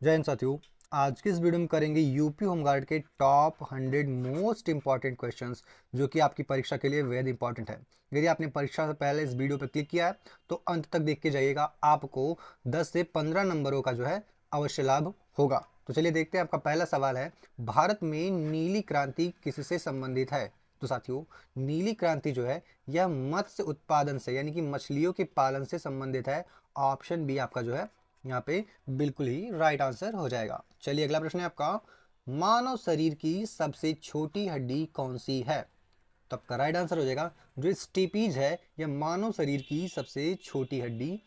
जय हिंद साथियों। आज की इस वीडियो में करेंगे यूपी होमगार्ड के टॉप 100 मोस्ट इंपॉर्टेंट क्वेश्चंस जो कि आपकी परीक्षा के लिए बेहद इंपॉर्टेंट है। यदि आपने परीक्षा से पहले इस वीडियो पर क्लिक किया है तो अंत तक देख के जाइएगा, आपको 10 से 15 नंबरों का जो है अवश्य लाभ होगा। तो चलिए देखते हैं। आपका पहला सवाल है, भारत में नीली क्रांति किससे संबंधित है? तो साथियों, नीली क्रांति जो है यह मत्स्य उत्पादन से यानी कि मछलियों के पालन से संबंधित है। ऑप्शन बी आपका जो है यहाँ पे बिल्कुल ही राइट आंसर हो जाएगा। चलिए अगला प्रश्न है आपका, मानव शरीर की सबसे छोटी हड्डी कौन सी है? तो आपका राइट आंसर हो जाएगा जो स्टेपीज है, यह मानव शरीर की सबसे छोटी हड्डी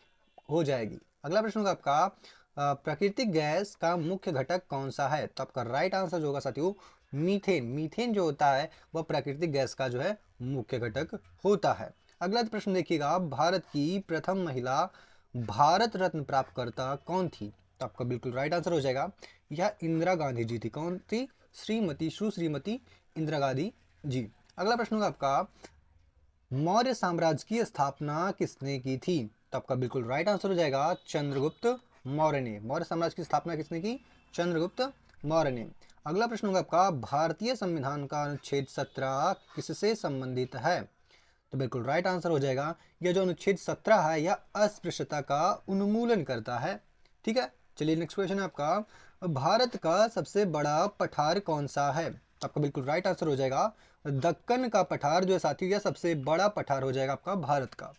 हो जाएगी। अगला प्रश्न होगा आपका, प्राकृतिक गैस का मुख्य घटक कौन सा है? तो आपका राइट आंसर जो होगा साथियों मीथेन। मीथेन जो होता है वह प्राकृतिक गैस का जो है मुख्य घटक होता है। अगला प्रश्न देखिएगा, भारत की प्रथम महिला भारत रत्न प्राप्तकर्ता कौन थी? तो आपका बिल्कुल राइट आंसर हो जाएगा यह इंदिरा गांधी जी थी। कौन थी? सुश्रीमती इंदिरा गांधी जी। अगला प्रश्न होगा आपका, मौर्य साम्राज्य की स्थापना किसने की थी? तो आपका बिल्कुल राइट आंसर हो जाएगा चंद्रगुप्त मौर्य ने। मौर्य साम्राज्य की स्थापना किसने की? चंद्रगुप्त मौर्य ने। अगला प्रश्न होगा आपका, भारतीय संविधान का अनुच्छेद 17 किससे संबंधित है? तो बिल्कुल राइट आंसर हो जाएगा यह जो अनुच्छेद 17 है यह अस्पृश्यता का उन्मूलन करता है। ठीक है, चलिए नेक्स्ट क्वेश्चन है आपका, भारत का सबसे बड़ा पठार कौन सा है? तो आपका बिल्कुल राइट आंसर हो जाएगा दक्कन का पठार जो है साथियों यह सबसे बड़ा पठार हो जाएगा आपका भारत का।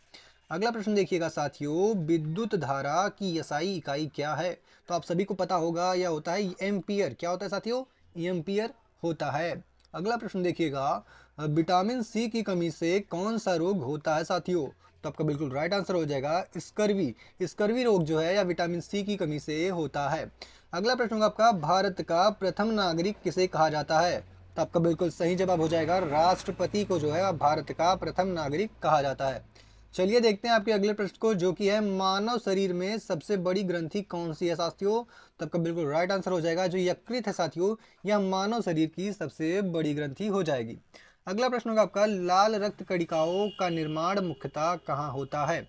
अगला प्रश्न देखिएगा साथियों, विद्युत धारा की एसआई इकाई क्या है? तो आप सभी को पता होगा यह होता है एम्पियर। क्या होता है साथियों? एम्पियर होता है। अगला प्रश्न देखिएगा, विटामिन सी की कमी से कौन सा रोग होता है साथियों? तो आपका बिल्कुल राइट आंसर हो जाएगा स्कर्वी। स्कर्वी रोग जो है या विटामिन सी की कमी से होता है। अगला प्रश्न होगा आपका, भारत का प्रथम नागरिक किसे कहा जाता है? तो आपका बिल्कुल सही जवाब हो जाएगा राष्ट्रपति को जो है भारत का प्रथम नागरिक कहा जाता है। चलिए देखते हैं आपके अगले प्रश्न को, जो कि है मानव शरीर में सबसे बड़ी ग्रंथि कौन सी है साथियों? तो आपका बिल्कुल राइट आंसर हो जाएगा जो यकृत है साथियों, यह मानव शरीर की सबसे बड़ी ग्रंथि हो जाएगी। अगला प्रश्न होगा आपका, लाल रक्त कणिकाओं का निर्माण मुख्यतः कहाँ होता है?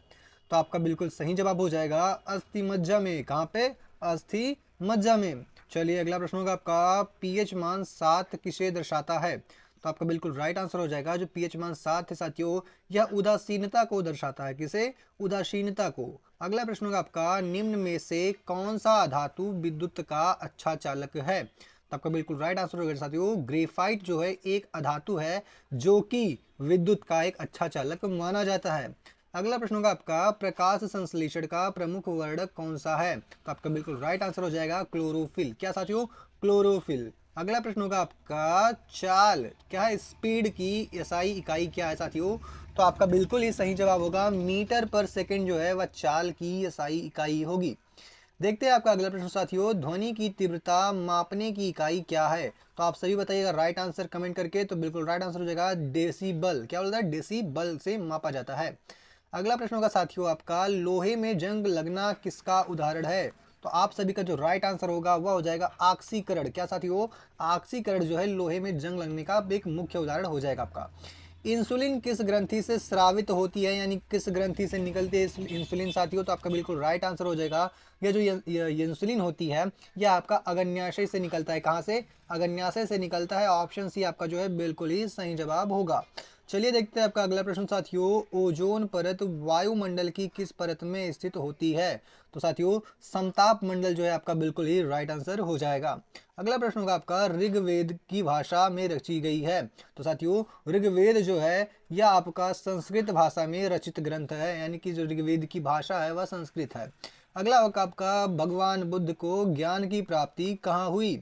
तो आपका बिल्कुल सही जवाब हो जाएगा अस्थि मज्जा में। कहाँ पे? अस्थि मज्जा में। चलिए अगला प्रश्न होगा आपका, पीएच मान 7 किसे दर्शाता है? तो आपका बिल्कुल राइट आंसर हो जाएगा जो पीएच मान 7 है साथियों यह उदासीनता को दर्शाता है। किसे? उदासीनता को। अगला प्रश्न होगा आपका, निम्न में से कौन सा धातु विद्युत का अच्छा चालक है? तो आपका बिल्कुल राइट आंसर होगा साथियों ग्रेफाइट जो है एक अधातु है जो कि विद्युत का एक अच्छा चालक माना जाता है। अगला प्रश्न होगा आपका, प्रकाश संश्लेषण का प्रमुख वर्णक कौन सा है? तो आपका बिल्कुल राइट आंसर हो जाएगा क्लोरोफिल। क्या साथियों? क्लोरोफिल। अगला प्रश्न होगा आपका, चाल क्या है स्पीड की एसआई इकाई क्या है साथियों? तो आपका बिल्कुल ही सही जवाब होगा मीटर पर सेकंड जो है वह चाल की एसआई इकाई होगी। देखते हैं आपका अगला प्रश्न साथियों, ध्वनि की तीव्रता मापने की इकाई क्या है? तो आप सभी बताइएगा राइट आंसर कमेंट करके। तो बिल्कुल राइट आंसर हो जाएगा डेसिबल। क्या बोलता है? डेसिबल से मापा जाता है। अगला प्रश्न होगा साथियों आपका, लोहे में जंग लगना किसका उदाहरण है? तो आप सभी का जो राइट आंसर होगा वह हो जाएगा ऑक्सीकरण। क्या साथियों? ऑक्सीकरण जो है लोहे में जंग लगने का एक मुख्य उदाहरण हो जाएगा आपका। इंसुलिन किस ग्रंथि से स्रावित होती है यानी किस ग्रंथि से निकलती है इंसुलिन साथियों? तो आपका बिल्कुल राइट आंसर हो जाएगा यह जो इंसुलिन होती है यह आपका अग्न्याशय से निकलता है। कहाँ से? अग्न्याशय से निकलता है। ऑप्शन सी आपका जो है बिल्कुल ही सही जवाब होगा। चलिए देखते हैं आपका अगला प्रश्न साथियों, ओजोन परत वायुमंडल की किस परत में स्थित होती है? तो साथियों समताप मंडल जो है आपका बिल्कुल ही राइट आंसर हो जाएगा। अगला प्रश्न होगा आपका, ऋग्वेद की भाषा में रची गई है? तो साथियों ऋग्वेद जो है यह आपका संस्कृत भाषा में रचित ग्रंथ है, यानी कि जो ऋग्वेद की भाषा है वह संस्कृत है। अगला होगा आपका, भगवान बुद्ध को ज्ञान की प्राप्ति कहाँ हुई?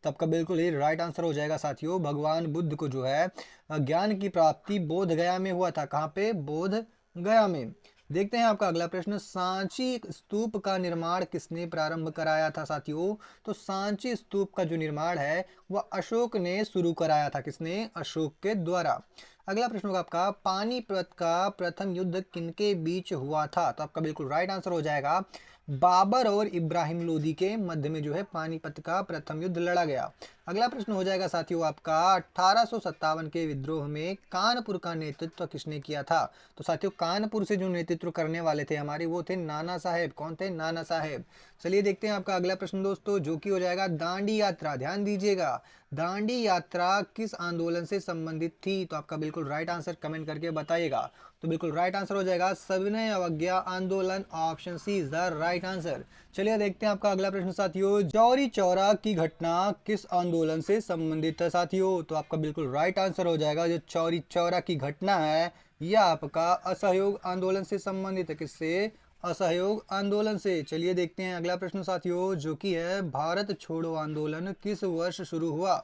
तो आपका बिल्कुल ही राइट आंसर हो जाएगा साथियों, भगवान बुद्ध को जो है ज्ञान की प्राप्ति बोध गया में हुआ था। कहाँ पे? बोध गया में। देखते हैं आपका अगला प्रश्न, सांची स्तूप का निर्माण किसने प्रारंभ कराया था साथियों? तो सांची स्तूप का जो निर्माण है वह अशोक ने शुरू कराया था। किसने? अशोक के द्वारा। अगला प्रश्न होगा आपका, पानीपत का प्रथम युद्ध किनके बीच हुआ था? तो आपका बिल्कुल राइट आंसर हो जाएगा बाबर और इब्राहिम लोदी के मध्य में जो है पानीपत का प्रथम युद्ध लड़ा गया। अगला प्रश्न हो जाएगा साथियों आपका 1857 के विद्रोह में कानपुर का नेतृत्व किसने किया था। तो साथियों कानपुर से जो नेतृत्व करने वाले थे हमारे वो थे नाना साहेब। कौन थे? नाना साहेब। चलिए देखते हैं आपका अगला प्रश्न दोस्तों, जो कि हो जाएगा दांडी यात्रा। ध्यान दीजिएगा, दांडी यात्रा किस आंदोलन से संबंधित थी? तो आपका बिल्कुल राइट आंसर कमेंट करके बताइएगा। तो बिल्कुल राइट आंसर हो जाएगा सविनय अवज्ञा आंदोलन। Option C is the right answer. चलिए देखते हैं आपका अगला प्रश्न साथियों, चौरी चौरा की घटना किस आंदोलन से संबंधित है साथियों? तो आपका बिल्कुल राइट आंसर हो जाएगा जो चौरी चौरा की घटना है यह आपका असहयोग आंदोलन से संबंधित है। किससे? असहयोग आंदोलन से। चलिए देखते हैं अगला प्रश्न साथियों, जो कि है भारत छोड़ो आंदोलन किस वर्ष शुरू हुआ?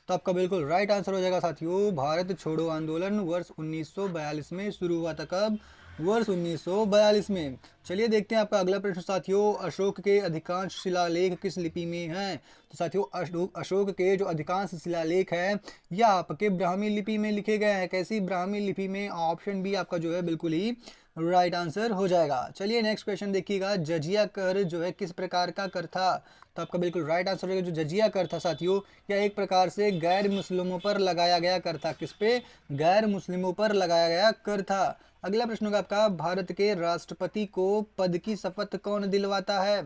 तो आपका बिल्कुल राइट आंसर हो जाएगा साथियों भारत छोड़ो आंदोलन वर्ष 1942 में शुरू हुआ था। कब? वर्ष 1942 में। चलिए देखते हैं आपका अगला प्रश्न साथियों, अशोक के अधिकांश शिलालेख किस लिपि में हैं? तो साथियों अशोक के जो अधिकांश शिलालेख हैं यह आपके ब्राह्मी लिपि में लिखे गए हैं। कैसी? ब्राह्मी लिपि में। ऑप्शन बी आपका जो है बिल्कुल ही राइट आंसर हो जाएगा। चलिए नेक्स्ट क्वेश्चन देखिएगा, जजिया कर जो है किस प्रकार का कर था? तो आपका बिल्कुल राइट आंसर हो जाएगा जो जजिया कर था साथियों यह एक प्रकार से गैर मुस्लिमों पर लगाया गया कर था। किस पे? गैर मुस्लिमों पर लगाया गया कर था। अगला प्रश्न होगा आपका, भारत के राष्ट्रपति को पद की शपथ कौन दिलवाता है?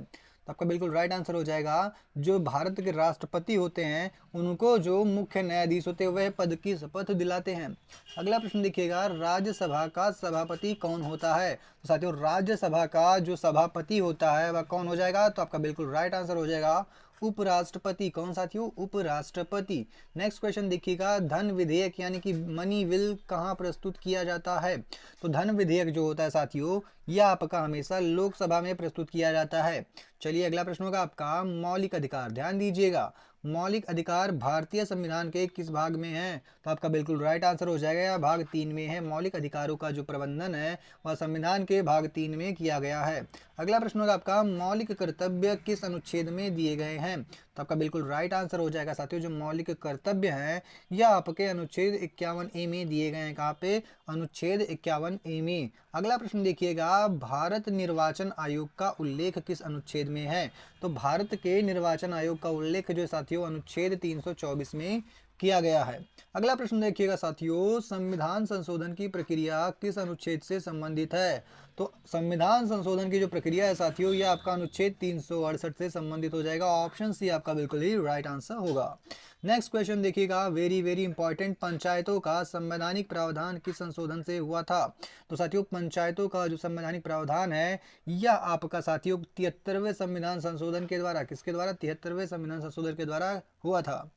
तो आपका बिल्कुल राइट आंसर हो जाएगा जो भारत के राष्ट्रपति होते हैं उनको जो मुख्य न्यायाधीश होते हैं वह पद की शपथ दिलाते हैं। अगला प्रश्न देखिएगा, राज्यसभा का सभापति कौन होता है? तो साथियों राज्यसभा का जो सभापति होता है वह कौन हो जाएगा? तो आपका बिल्कुल राइट आंसर हो जाएगा उपराष्ट्रपति। कौन साथियों? उपराष्ट्रपति। नेक्स्ट क्वेश्चन देखिएगा, धन विधेयक यानी कि मनी बिल कहाँ प्रस्तुत किया जाता है? तो धन विधेयक जो होता है साथियों यह आपका हमेशा लोकसभा में प्रस्तुत किया जाता है। चलिए अगला प्रश्न होगा आपका मौलिक अधिकार। ध्यान दीजिएगा, मौलिक अधिकार भारतीय संविधान के किस भाग में है? तो आपका बिल्कुल राइट आंसर हो जाएगा या भाग 3 में है। मौलिक अधिकारों का जो प्रबंधन है वह संविधान के भाग 3 में किया गया है। अगला प्रश्न होगा आपका मौलिक कर्तव्य किस अनुच्छेद में दिए गए हैं? तो आपका बिल्कुल राइट आंसर हो जाएगा साथियों जो मौलिक कर्तव्य हैं यह आपके अनुच्छेद 51A में दिए गए हैं। कहाँ पे? अनुच्छेद 51A में। अगला प्रश्न देखिएगा, भारत निर्वाचन आयोग का उल्लेख किस अनुच्छेद में है? तो भारत के निर्वाचन आयोग का उल्लेख जो साथियों अनुच्छेद 324 में किया गया है। अगला प्रश्न देखिएगा साथियों, संविधान संशोधन की प्रक्रिया किस अनुच्छेद से संबंधित है? तो संविधान संशोधन की जो प्रक्रिया है साथियों यह आपका अनुच्छेद 368 से संबंधित हो जाएगा। ऑप्शन सी आपका बिल्कुल ही राइट आंसर होगा। नेक्स्ट क्वेश्चन देखिएगा, वेरी वेरी इंपॉर्टेंट, पंचायतों का संवैधानिक प्रावधान किस संशोधन से हुआ था? तो साथियों पंचायतों का जो संवैधानिक प्रावधान है यह आपका साथियों 73वें संविधान संशोधन के द्वारा, किसके द्वारा? 73वें संविधान संशोधन के द्वारा हुआ था।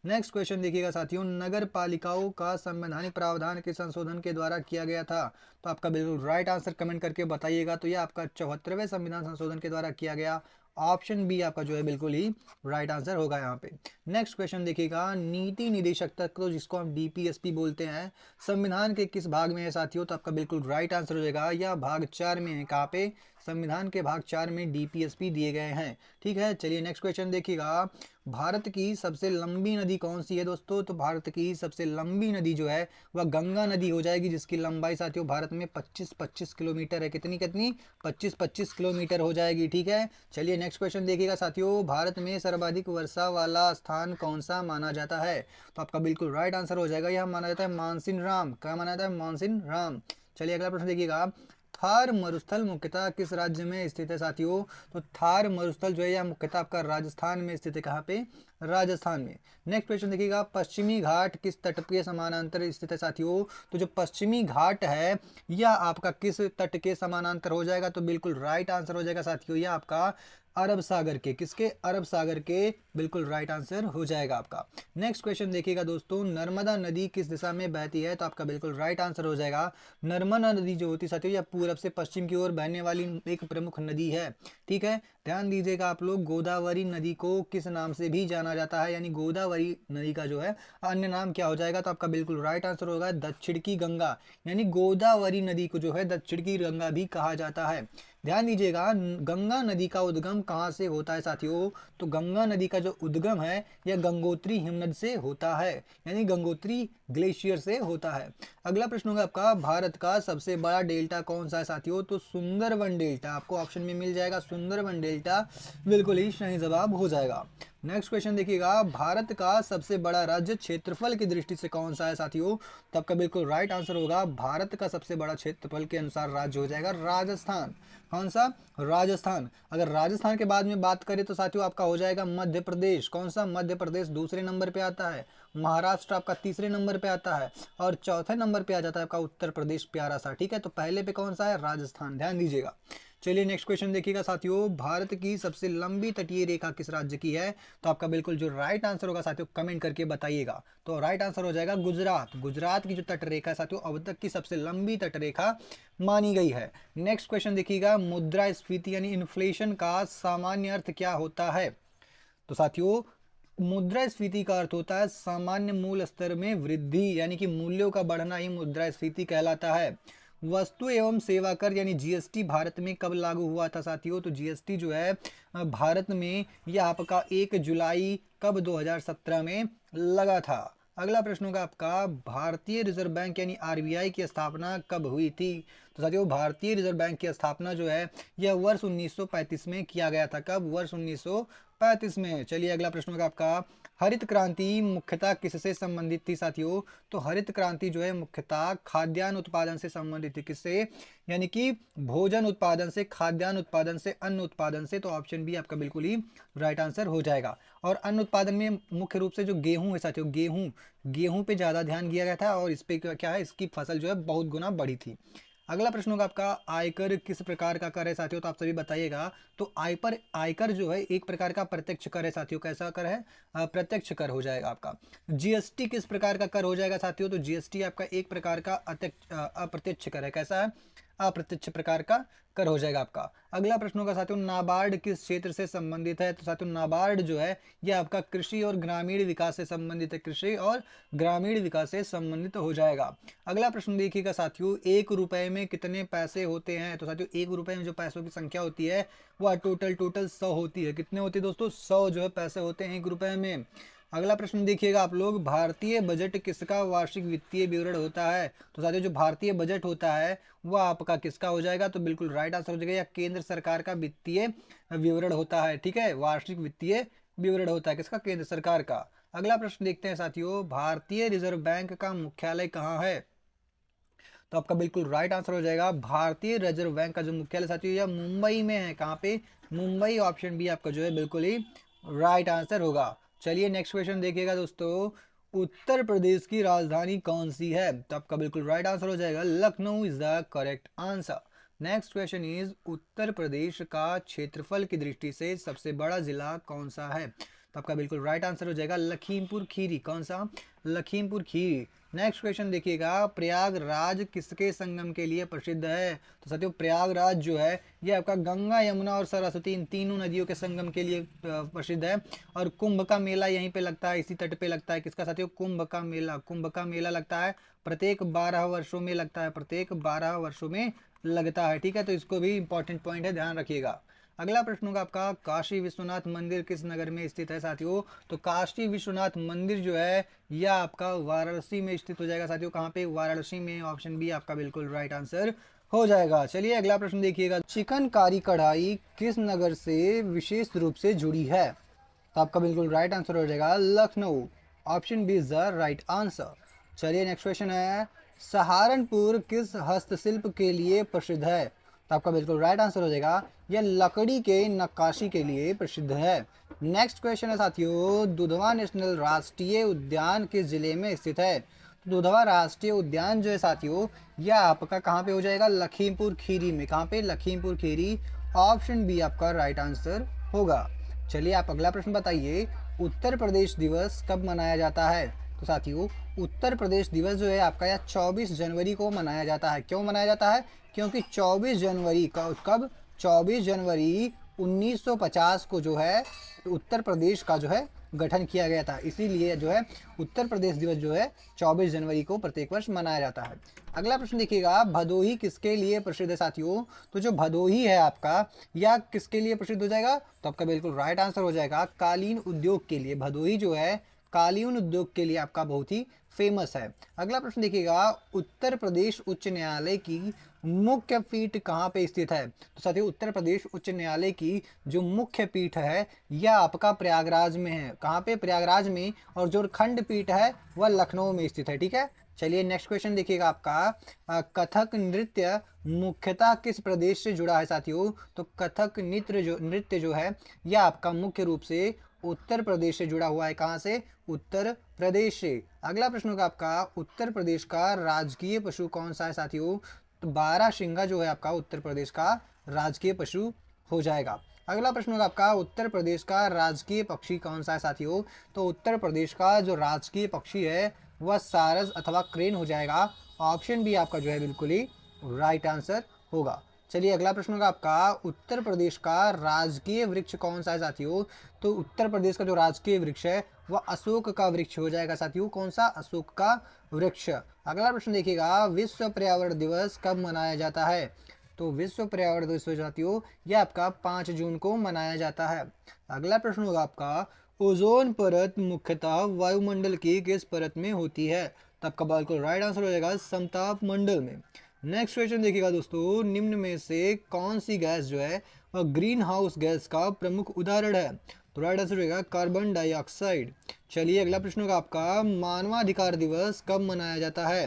नेक्स्ट क्वेश्चन देखिएगा साथियों, नगर पालिकाओं का संवैधानिक प्रावधान के संशोधन के द्वारा किया गया था? तो आपका बिल्कुल राइट आंसर कमेंट करके बताइएगा। तो यह आपका 74वें संविधान संशोधन के द्वारा किया गया। ऑप्शन बी आपका जो है बिल्कुल ही राइट आंसर होगा यहाँ पे। नेक्स्ट क्वेश्चन देखिएगा, नीति निदेशक तत्व जिसको हम डीपीएसपी बोलते हैं संविधान के किस भाग में है साथियों? तो आपका बिल्कुल राइट आंसर हो जाएगा यह भाग 4 में है। कहाँ पे? संविधान के भाग 4 में डीपीएसपी दिए गए हैं। ठीक है, चलिए नेक्स्ट क्वेश्चन देखिएगा, भारत की सबसे लंबी नदी कौन सी है दोस्तों? तो भारत की सबसे लंबी नदी जो है वह गंगा नदी हो जाएगी जिसकी लंबाई साथियों भारत में 25-25 किलोमीटर है। कितनी कितनी? 25-25 किलोमीटर हो जाएगी। ठीक है, चलिए नेक्स्ट क्वेश्चन देखिएगा साथियों, भारत में सर्वाधिक वर्षा वाला स्थान कौन सा माना जाता है? तो आपका बिल्कुल राइट आंसर हो जाएगा यह माना जाता है मानसिन राम। क्या माना जाता है? मानसिन राम। चलिए अगला प्रश्न देखिएगा, थार मरुस्थल मुख्यतः किस राज्य में स्थित है साथियों? तो थार मरुस्थल जो है यह मुख्यतः आपका राजस्थान में स्थित है। कहाँ पे? राजस्थान में। नेक्स्ट क्वेश्चन देखिएगा, पश्चिमी घाट किस तट के समानांतर स्थित है साथियों? तो जो पश्चिमी घाट है यह आपका किस तट के समानांतर हो जाएगा? तो बिल्कुल राइट आंसर हो जाएगा साथियों यह आपका अरब सागर के। किसके? अरब सागर के। बिल्कुल राइट आंसर हो जाएगा आपका। नेक्स्ट क्वेश्चन देखिएगा दोस्तों, नर्मदा नदी किस दिशा में बहती है? तो आपका बिल्कुल राइट आंसर हो जाएगा नर्मदा नदी जो होती है साथियों यह पूरब से पश्चिम की ओर बहने वाली एक प्रमुख नदी है। ठीक है, ध्यान दीजिएगा आप लोग, गोदावरी नदी को किस नाम से भी जाना जाता है? यानी गोदावरी नदी का जो है अन्य नाम क्या हो जाएगा? तो आपका बिल्कुल राइट आंसर होगा दक्षिण की गंगा। यानी गोदावरी नदी को जो है दक्षिण की गंगा भी कहा जाता है। ध्यान दीजिएगा, गंगा नदी का उद्गम कहाँ से होता है साथियों? तो गंगा नदी का जो उद्गम है यह गंगोत्री हिमनद से होता है, यानी गंगोत्री ग्लेशियर से होता है। अगला प्रश्न होगा आपका, भारत का सबसे बड़ा डेल्टा कौन सा है साथियों? तो सुंदरवन डेल्टा, आपको ऑप्शन में मिल जाएगा सुंदरवन डेल्टा, बिल्कुल ही सही जवाब हो जाएगा। नेक्स्ट क्वेश्चन देखिएगा, भारत का सबसे बड़ा राज्य क्षेत्रफल की दृष्टि से कौन सा है साथियों? तो आपका बिल्कुल राइट आंसर होगा, भारत का सबसे बड़ा क्षेत्रफल के अनुसार राज्य हो जाएगा राजस्थान। कौन सा? राजस्थान। अगर राजस्थान के बाद में बात करें तो साथियों आपका हो जाएगा मध्य प्रदेश। कौन सा? मध्य प्रदेश दूसरे नंबर पे आता है, महाराष्ट्र आपका तीसरे नंबर पे आता है, और चौथे नंबर पे आ जाता है आपका उत्तर प्रदेश प्यारा सा। ठीक है, तो पहले पे कौन सा है? राजस्थान। ध्यान दीजिएगा। चलिए नेक्स्ट क्वेश्चन देखिएगा साथियों, भारत की सबसे लंबी तटीय रेखा किस राज्य की है? तो आपका बिल्कुल जो राइट आंसर होगा साथियों कमेंट करके बताइएगा। तो राइट आंसर हो जाएगा गुजरात। गुजरात की जो तट रेखा है साथियों अब तक की सबसे लंबी तट रेखा मानी गई है। नेक्स्ट क्वेश्चन देखिएगा, मुद्रास्फीति यानी इन्फ्लेशन का सामान्य अर्थ क्या होता है? तो साथियों मुद्रास्फीति का अर्थ होता है सामान्य मूल स्तर में वृद्धि, यानी कि मूल्यों का बढ़ना ही मुद्रास्फीति कहलाता है। वस्तु एवं सेवा कर यानी जीएसटी भारत में कब लागू हुआ था साथियों? तो जीएसटी जो है भारत में यह आपका 1 जुलाई कब 2017 में लगा था। अगला प्रश्न होगा आपका, भारतीय रिजर्व बैंक यानी आरबीआई की स्थापना कब हुई थी? तो साथियों भारतीय रिजर्व बैंक की स्थापना जो है यह वर्ष 1935 में किया गया था। कब? वर्ष 1935 में। चलिए अगला प्रश्न होगा आपका, हरित क्रांति मुख्यतः किससे संबंधित थी साथियों? तो हरित क्रांति जो है मुख्यतः खाद्यान्न उत्पादन से संबंधित थी। किससे? यानी कि भोजन उत्पादन से, खाद्यान्न उत्पादन से, अन्न उत्पादन से। तो ऑप्शन बी आपका बिल्कुल ही राइट आंसर हो जाएगा। और अन्न उत्पादन में मुख्य रूप से जो गेहूं है साथियों, गेहूं पे ज्यादा ध्यान दिया गया था, और इस पे क्या है, इसकी फसल जो है बहुत गुना बढ़ी थी। अगला प्रश्न होगा आपका, आयकर किस प्रकार का कर है साथियों? तो आप सभी बताइएगा। तो आयकर जो है एक प्रकार का प्रत्यक्ष कर है साथियों। कैसा कर है? प्रत्यक्ष कर हो जाएगा आपका। जीएसटी किस प्रकार का कर हो जाएगा साथियों? तो जीएसटी आपका एक प्रकार का अप्रत्यक्ष कर है। कैसा है? अप्रत्यक्ष प्रकार का कर हो जाएगा आपका। अगला प्रश्न होगा साथियों, नाबार्ड किस क्षेत्र से संबंधित है? तो साथियों नाबार्ड जो है यह आपका कृषि और ग्रामीण विकास से संबंधित है। कृषि और ग्रामीण विकास से संबंधित हो जाएगा। अगला प्रश्न देखिएगा साथियों, 1 रुपए में कितने पैसे होते हैं? तो साथियों 1 रुपए में जो पैसों की संख्या होती है वह टोटल 100 होती है। कितने होती है दोस्तों? 100 जो है पैसे होते हैं 1 रुपए में। अगला प्रश्न देखिएगा आप लोग, भारतीय बजट किसका वार्षिक वित्तीय विवरण होता है? तो साथियों जो भारतीय बजट होता है वह आपका किसका हो जाएगा? तो बिल्कुल राइट आंसर हो जाएगा, या केंद्र सरकार का वित्तीय विवरण होता है। ठीक है, वार्षिक वित्तीय विवरण होता है किसका? केंद्र सरकार का। अगला प्रश्न देखते हैं साथियों, भारतीय रिजर्व बैंक का मुख्यालय कहाँ है? तो आपका बिल्कुल राइट आंसर हो जाएगा, भारतीय रिजर्व बैंक का जो मुख्यालय साथियों यह मुंबई में है। कहाँ पे? मुंबई। ऑप्शन बी आपका जो है बिल्कुल ही राइट आंसर होगा। चलिए नेक्स्ट क्वेश्चन देखिएगा दोस्तों, उत्तर प्रदेश की राजधानी कौन सी है? तो आपका बिल्कुल राइट आंसर हो जाएगा, Lucknow is the correct answer. Next question is, Uttar Pradesh का क्षेत्रफल की दृष्टि से सबसे बड़ा जिला कौन सा है? तो आपका बिल्कुल राइट आंसर हो जाएगा लखीमपुर खीरी। कौन सा? लखीमपुर खीरी। नेक्स्ट क्वेश्चन देखिएगा, प्रयागराज किसके संगम के लिए प्रसिद्ध है? तो साथियों प्रयागराज जो है ये आपका गंगा, यमुना और सरस्वती इन तीनों नदियों के संगम के लिए प्रसिद्ध है। और कुंभ का मेला यहीं पे लगता है, इसी तट पे लगता है। किसका साथियों? कुंभ का मेला। कुंभ का मेला लगता है प्रत्येक 12 वर्षों में लगता है, प्रत्येक 12 वर्षों में लगता है। ठीक है, तो इसको भी इंपॉर्टेंट पॉइंट है, ध्यान रखिएगा। अगला प्रश्न होगा आपका, काशी विश्वनाथ मंदिर किस नगर में स्थित है साथियों? तो काशी विश्वनाथ मंदिर जो है यह आपका वाराणसी में स्थित हो जाएगा साथियों। कहाँ पे? वाराणसी में। ऑप्शन बी आपका बिल्कुल राइट आंसर हो जाएगा। चलिए अगला प्रश्न देखिएगा, चिकनकारी कढ़ाई किस नगर से विशेष रूप से जुड़ी है? तो आपका बिल्कुल राइट आंसर हो जाएगा Lucknow. Option B is the right answer. चलिए नेक्स्ट क्वेश्चन है, सहारनपुर किस हस्तशिल्प के लिए प्रसिद्ध है? तो आपका बिल्कुल राइट आंसर हो जाएगा, यह लकड़ी के नक्काशी के लिए प्रसिद्ध है। नेक्स्ट क्वेश्चन है साथियों, दुधवा नेशनल राष्ट्रीय उद्यान किस जिले में स्थित है? दुधवा राष्ट्रीय उद्यान जो है साथियों यह आपका कहाँ पे हो जाएगा? लखीमपुर खीरी में। कहाँ पे? लखीमपुर खीरी। ऑप्शन बी आपका राइट आंसर होगा। चलिए आप अगला प्रश्न बताइए, उत्तर प्रदेश दिवस कब मनाया जाता है? तो साथियों उत्तर प्रदेश दिवस जो है आपका यह 24 जनवरी को मनाया जाता है। क्यों मनाया जाता है? क्योंकि 24 जनवरी का कब? 24 जनवरी 1950 को जो है उत्तर प्रदेश का जो है गठन किया गया था, इसीलिए जो है उत्तर प्रदेश दिवस जो है 24 जनवरी को प्रत्येक वर्ष मनाया जाता है। अगला प्रश्न देखिएगा, भदोही किसके लिए प्रसिद्ध है साथियों? तो जो भदोही है आपका, या किसके लिए प्रसिद्ध हो जाएगा? तो आपका बिल्कुल राइट आंसर हो जाएगा कालीन उद्योग के लिए। भदोही जो है कालीन उद्योग के लिए आपका बहुत ही फेमस है। अगला प्रश्न देखिएगा, उत्तर प्रदेश उच्च न्यायालय की मुख्य पीठ कहाँ पे स्थित है? तो साथियों उत्तर प्रदेश उच्च न्यायालय की जो मुख्य पीठ है यह आपका प्रयागराज में है। कहाँ पे? प्रयागराज में। और जो खंड पीठ है वह लखनऊ में स्थित है। ठीक है, चलिए नेक्स्ट क्वेश्चन देखिएगा आपका, कथक नृत्य मुख्यतः किस प्रदेश से जुड़ा है साथियों? तो कथक नृत्य जो है यह आपका मुख्य रूप से उत्तर प्रदेश से जुड़ा हुआ है। कहाँ से? उत्तर प्रदेश से। अगला प्रश्न होगा आपका, उत्तर प्रदेश का राजकीय पशु कौन सा है साथियों? तो बारहसिंगा जो है आपका उत्तर प्रदेश का राजकीय पशु हो जाएगा। अगला प्रश्न होगा आपका, उत्तर प्रदेश का राजकीय पक्षी कौन सा है साथियों? तो उत्तर प्रदेश का जो राजकीय पक्षी है वह सारस अथवा क्रेन हो जाएगा। ऑप्शन बी आपका जो है बिल्कुल ही राइट आंसर होगा। चलिए अगला प्रश्न होगा आपका, उत्तर प्रदेश का राजकीय वृक्ष कौन सा है साथियों? तो उत्तर प्रदेश का जो राजकीय वृक्ष है वह अशोक का वृक्ष हो जाएगा साथियों। कौन सा? अशोक का वृक्ष। अगला प्रश्न देखिएगा, विश्व पर्यावरण दिवस कब मनाया जाता है? तो विश्व पर्यावरण दिवस साथियों यह आपका 5 जून को मनाया जाता है। अगला प्रश्न होगा आपका, ओजोन परत मुख्यतः वायुमंडल की किस परत में होती है? तो आपका बिल्कुल राइट आंसर हो जाएगा समताप मंडल में। नेक्स्ट क्वेश्चन देखिएगा दोस्तों, निम्न में से कौन सी गैस जो है वह ग्रीन हाउस गैस का प्रमुख उदाहरण है? तो राइट आंसर होगा कार्बन डाइऑक्साइड। चलिए अगला प्रश्न होगा आपका, मानवाधिकार दिवस कब मनाया जाता है?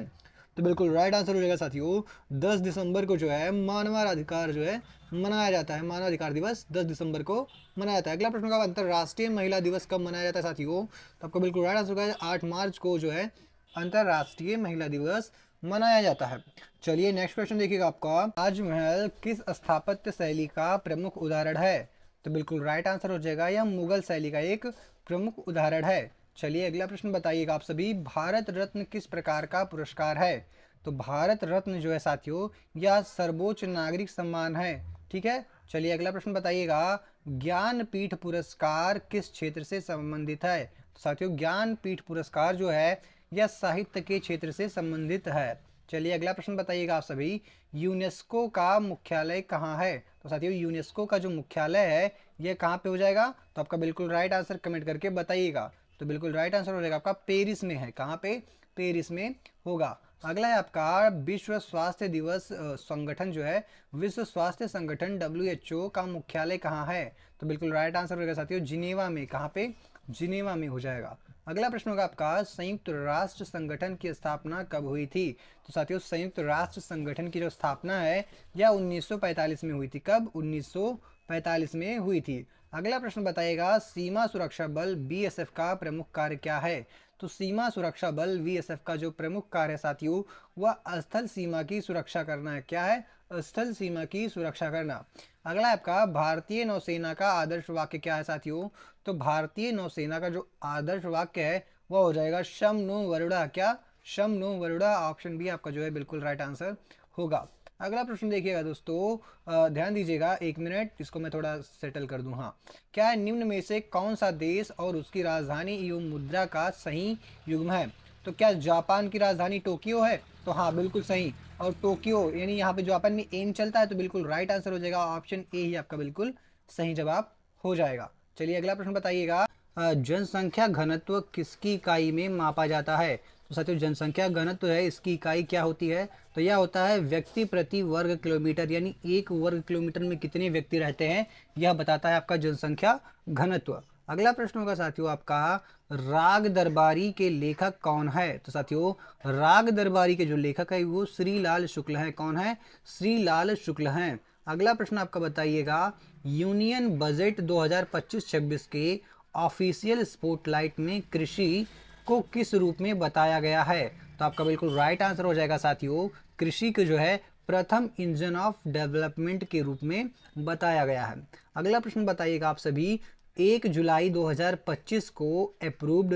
तो बिल्कुल राइट आंसर हो जाएगा साथियों 10 दिसंबर को जो है मानवाधिकार जो है मनाया जाता है। मानवाधिकार दिवस 10 दिसंबर को मनाया जाता है। अगला प्रश्न होगा, अंतर्राष्ट्रीय महिला दिवस कब मनाया जाता है साथियों? तो आपको बिल्कुल राइट आंसर होगा 8 मार्च को जो है अंतर्राष्ट्रीय महिला दिवस मनाया जाता है। चलिए नेक्स्ट क्वेश्चन देखिएगा आपका, ताजमहल किस स्थापत्य शैली का प्रमुख उदाहरण है? तो बिल्कुल राइट आंसर हो जाएगा यह मुगल शैली का एक प्रमुख उदाहरण है। चलिए अगला प्रश्न बताइएगा आप सभी, भारत रत्न किस प्रकार का पुरस्कार है? तो भारत रत्न जो है साथियों यह सर्वोच्च नागरिक सम्मान है। ठीक है, चलिए अगला प्रश्न बताइएगा, ज्ञानपीठ पुरस्कार किस क्षेत्र से संबंधित है? तो साथियों ज्ञानपीठ पुरस्कार जो है यह साहित्य के क्षेत्र से संबंधित है। चलिए अगला प्रश्न बताइएगा आप सभी, यूनेस्को का मुख्यालय कहाँ है? तो साथियों यूनेस्को का जो मुख्यालय है यह कहाँ पे हो जाएगा? तो आपका बिल्कुल राइट आंसर कमेंट करके बताइएगा। तो बिल्कुल राइट आंसर हो जाएगा आपका पेरिस में है। कहाँ पे? पेरिस में होगा। अगला है आपका, विश्व स्वास्थ्य दिवस संगठन जो है विश्व स्वास्थ्य संगठन WHO का मुख्यालय कहाँ है? तो बिल्कुल राइट आंसर होगा साथियों जिनेवा में। कहाँ पे? जिनेवा में हो जाएगा। अगला प्रश्न होगा आपका, संयुक्त राष्ट्र संगठन की स्थापना कब हुई थी? तो साथियों संयुक्त राष्ट्र संगठन की जो स्थापना है यह 1945 में हुई थी। कब? 1945 में हुई थी। अगला प्रश्न बताइएगा, सीमा सुरक्षा बल BSF का प्रमुख कार्य क्या है? तो सीमा सुरक्षा बल BSF का जो प्रमुख कार्य है साथियों वह स्थल सीमा की सुरक्षा करना है। क्या है? स्थल सीमा की सुरक्षा करना। अगला आपका, भारतीय नौसेना का आदर्श वाक्य क्या है साथियों? तो भारतीय नौसेना का जो आदर्श वाक्य है वह हो जाएगा शम नो वरुणा। क्या? शम नो वरुणा। ऑप्शन बी आपका जो है बिल्कुल राइट आंसर होगा। अगला प्रश्न देखिएगा दोस्तों, ध्यान दीजिएगा, 1 मिनट इसको मैं थोड़ा सेटल कर दूं। हाँ, क्या है निम्न में से कौन सा देश और उसकी राजधानी एवं मुद्रा का सही युग्म है? तो क्या जापान की राजधानी टोक्यो है? तो हाँ बिल्कुल सही। और टोक्यो यानी यहाँ पे जापान में एन चलता है, तो बिल्कुल राइट आंसर हो जाएगा ऑप्शन ए ही आपका बिल्कुल सही जवाब हो जाएगा। चलिए अगला प्रश्न बताइएगा, जनसंख्या घनत्व किसकी इकाई में मापा जाता है? तो साथियों जनसंख्या घनत्व है इसकी इकाई क्या होती है? तो यह होता है व्यक्ति प्रति वर्ग किलोमीटर, यानी 1 वर्ग किलोमीटर में कितने व्यक्ति रहते हैं यह बताता है आपका जनसंख्या घनत्व। अगला प्रश्न होगा साथियों आपका, राग दरबारी के लेखक कौन है? तो साथियों राग दरबारी के जो लेखक है वो श्रीलाल शुक्ल है। कौन है? श्रीलाल शुक्ल हैं। अगला प्रश्न आपका बताइएगा, यूनियन बजट 2025-26 के ऑफिशियल स्पॉटलाइट में कृषि को किस रूप में बताया गया है? तो आपका बिल्कुल राइट आंसर हो जाएगा साथियों, कृषि को जो है प्रथम इंजन ऑफ डेवलपमेंट के रूप में बताया गया है। अगला प्रश्न बताइएगा आप सभी, 1 जुलाई 2025 को अप्रूव्ड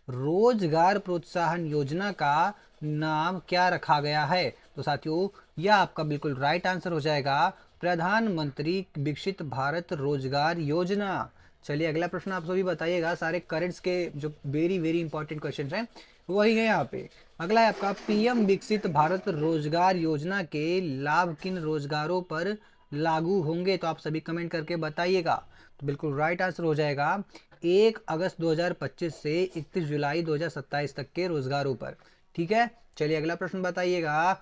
रोजगार प्रोत्साहन योजना का नाम क्या रखा गया है? तो साथियों यह आपका बिल्कुल राइट आंसर हो जाएगा प्रधानमंत्री विकसित भारत रोजगार योजना। चलिए अगला प्रश्न आप सभी बताइएगा। सारे करंट्स के जो वेरी वेरी इंपॉर्टेंट क्वेश्चन हैं वही है यहाँ पे। अगला है आपका पीएम विकसित भारत रोजगार योजना के लाभ किन रोजगारों पर लागू होंगे, तो आप सभी कमेंट करके बताइएगा। तो बिल्कुल राइट आंसर हो जाएगा 1 अगस्त 2025 से 31 जुलाई 2027 तक के रोजगारों पर। ठीक है, चलिए अगला प्रश्न बताइएगा।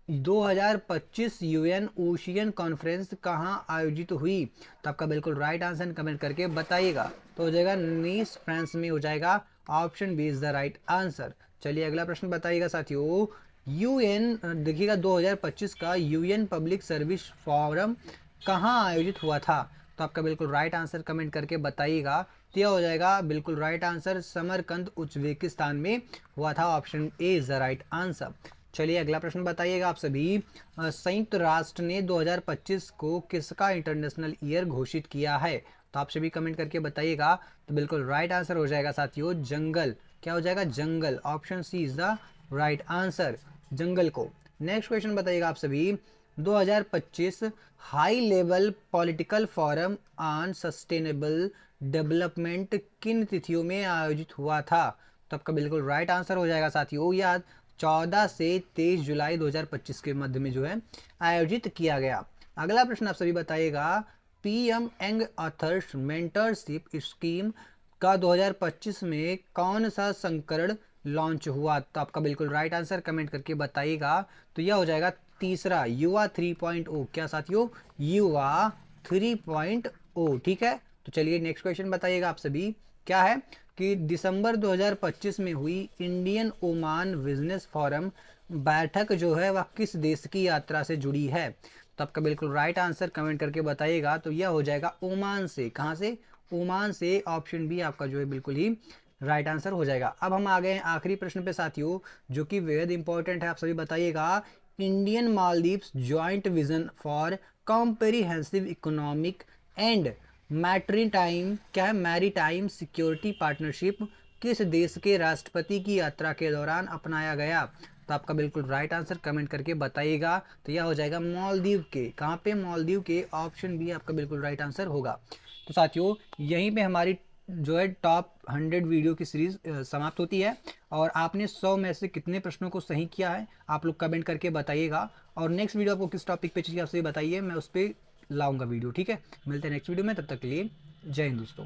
2025 यूएन ओशियन कॉन्फ्रेंस कहाँ आयोजित हुई, तो आपका बिल्कुल राइट आंसर कमेंट करके बताइएगा। तो हो जाएगा नीस, फ्रांस में हो जाएगा। Option B is the right answer. चलिए अगला प्रश्न बताइएगा साथियों। यूएन देखिएगा 2025 का यूएन पब्लिक सर्विस फोरम कहाँ आयोजित हुआ था, तो आपका बिल्कुल राइट आंसर कमेंट करके बताइएगा। तो यह हो जाएगा बिल्कुल राइट आंसर समरकंद उज्बेकिस्तान में हुआ था। Option A is the right answer. चलिए अगला प्रश्न बताइएगा आप सभी। संयुक्त राष्ट्र ने 2025 को किसका इंटरनेशनल ईयर घोषित किया है, तो आप सभी कमेंट करके बताइएगा। तो बिल्कुल राइट आंसर हो जाएगा साथियों जंगल। क्या हो जाएगा, जंगल। Option C is the right answer, जंगल को। नेक्स्ट क्वेश्चन बताइएगा आप सभी। 2025 high level political forum on sustainable development किन तिथियों में आयोजित हुआ था, तो आपका बिल्कुल राइट आंसर हो जाएगा साथियों याद 14 से 23 जुलाई 2025 के मध्य में जो है आयोजित किया गया। अगला प्रश्न आप सभी बताइएगा। PM young authors mentorship scheme का 2025 में कौन सा संस्करण लॉन्च हुआ, तो आपका बिल्कुल राइट आंसर कमेंट करके बताइएगा। तो यह हो जाएगा तीसरा, युवा 3.0। क्या साथियों, युवा 3.0। ठीक है, तो चलिए नेक्स्ट क्वेश्चन बताइएगा आप सभी। क्या है कि दिसंबर 2025 में हुई इंडियन ओमान बिजनेस फोरम बैठक जो है वह किस देश की यात्रा से जुड़ी है, तो आपका बिल्कुल राइट आंसर कमेंट करके बताइएगा। तो यह हो जाएगा ओमान से। कहाँ से, ओमान से। ऑप्शन बी आपका जो है बिल्कुल ही राइट आंसर हो जाएगा। अब हम आ गए हैं आखिरी प्रश्न पे साथियों, जो कि बेहद इंपॉर्टेंट है। आप सभी बताइएगा। Indian Maldives joint vision for comprehensive economic and maritime, क्या है, मैरीटाइम सिक्योरिटी पार्टनरशिप किस देश के राष्ट्रपति की यात्रा के दौरान अपनाया गया, तो आपका बिल्कुल राइट आंसर कमेंट करके बताइएगा। तो यह हो जाएगा मालदीव के। कहाँ पे, मालदीव के। ऑप्शन बी आपका बिल्कुल राइट आंसर होगा। तो साथियों यहीं पे हमारी जो है टॉप 100 वीडियो की सीरीज समाप्त होती है। और आपने 100 में से कितने प्रश्नों को सही किया है आप लोग कमेंट करके बताइएगा। और नेक्स्ट वीडियो आपको किस टॉपिक पे चाहिए आप सभी बताइए, मैं उस पर लाऊंगा वीडियो। ठीक है, मिलते हैं नेक्स्ट वीडियो में, तब तक के लिए जय हिंद दोस्तों।